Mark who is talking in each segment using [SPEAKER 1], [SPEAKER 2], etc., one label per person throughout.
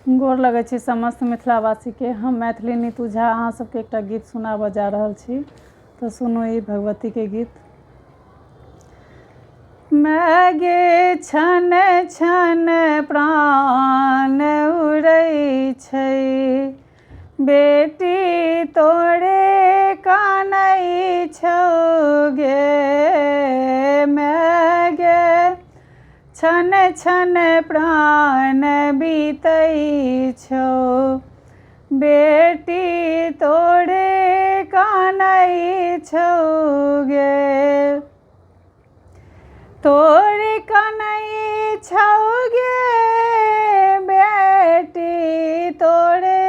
[SPEAKER 1] गोर लगै छी समस्त मिथिलावासीके। हम मैथिली नीतू झा अहाँ सबके एकटा गीत सुनाबऽ जा रहल छी, तो सुनू ई भगवतीके गीत। मैगे छन छन प्राण उड़ै छै, बेटी तोरे कानै छौ गे। मैगे छन छन प्राण बीतै छौ, बेटी तोरे कानै छौ गे। तोरे कानै छौ गे बेटी, तोरे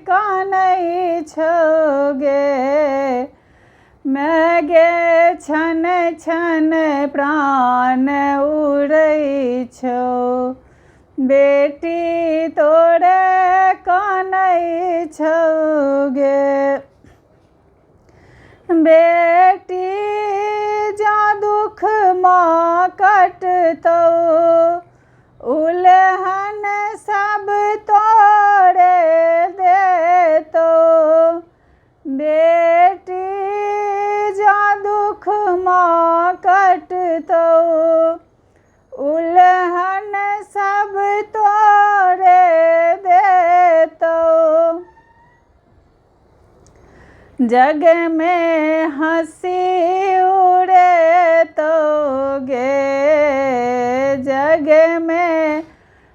[SPEAKER 1] कानै छौ गे। मैगे छन छन प्राण उड़ै छौ, बेटी तोरे कानै छौ गे। बेटी जा दुख माँ कटतौ, उलहन सब तोरे देतौ। बेटी जा दुख माँ कटतौ, उलहन सब तोरे देतौ। जग में हंसी उड़ेतौ गे, जग में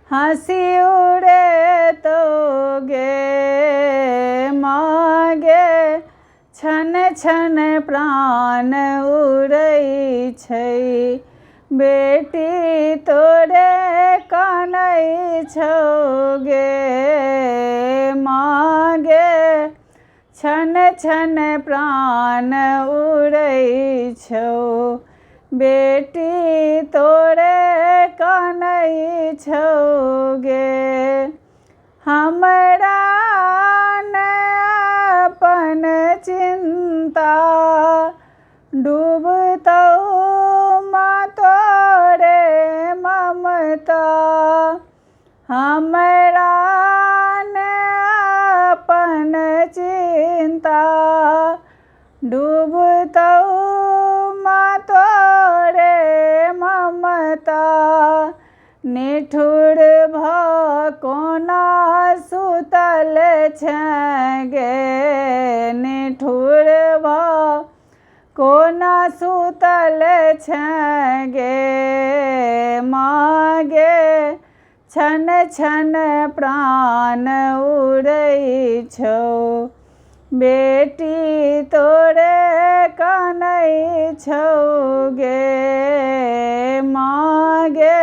[SPEAKER 1] हंसी उड़ेतौ गे। माँ गे छन छन प्राण उड़ै छै, बेटी तोरे कानै छौ गे। माँ गे छन छन प्राण उड़ै छौ, बेटी तोरे कानै छौ गे। हमरा न अपन चिंता, डूबतौ माँ तोरे ममता। हमरा न अपन चिंता, डूबतौ माँ तोरे ममता। निठुर भऽ कोना सुतल छेँ गे, निठुर भऽ कोना सुतल छेँ गे। माँ गे छन छन प्राण उड़ै छौ, बेटी तोरे कानै छौ गे। माँ गे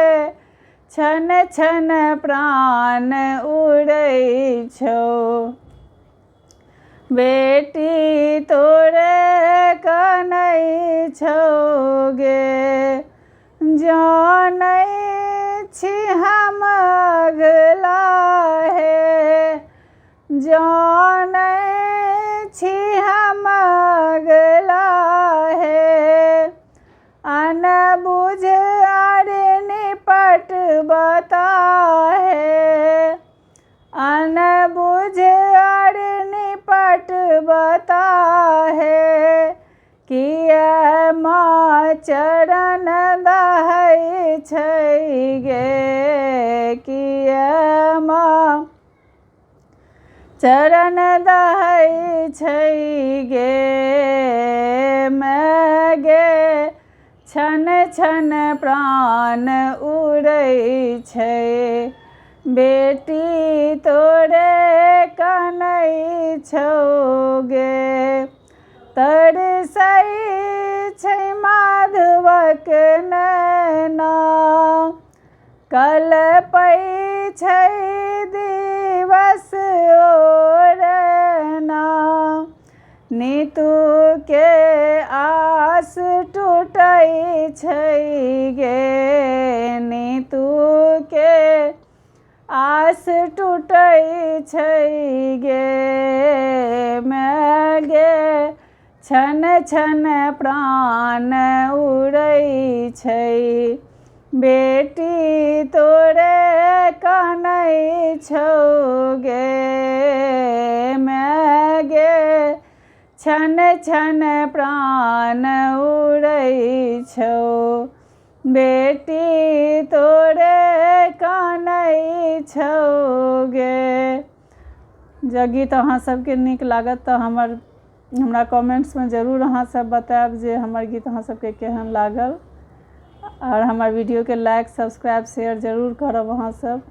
[SPEAKER 1] छन छन प्राण उड़ै छौ, बेटी तोरे कानै छौ गे। जानै छी हम अगला हे, जानै छी हम अगला हे। अनबुझ आर निपट बता हे, अनबुझ आर निपट बता हे। किया माँ चरण दहै छै गे, किया माँ चरण दहै छै गे। मैगे छन छन प्राण उड़ै छै, बेटी तोरे कानै छौ गे। तरसै छै माधवक नैना, कलपै छै दिवस ओरना। नीतू के आस टूटै छै गे, नीतू के आस टूटै छै गे। मैगे छन छन प्राण उड़ै छै, बेटी तोरे कानै छौ गे माय गे, छन छन प्राण उड़ै छौ, बेटी तोरे कानै छौ गे। जँ गीत अहाँ सबके नीक लागत तऽ हमरा कमेंट्समे जरूर अहाँ सब बतायब जे हमर गीत अहाँ सबके केहन लागल। और हमर वीडियोके लाइक सब्सक्राइब शेयर जरूर करब अहाँ सब।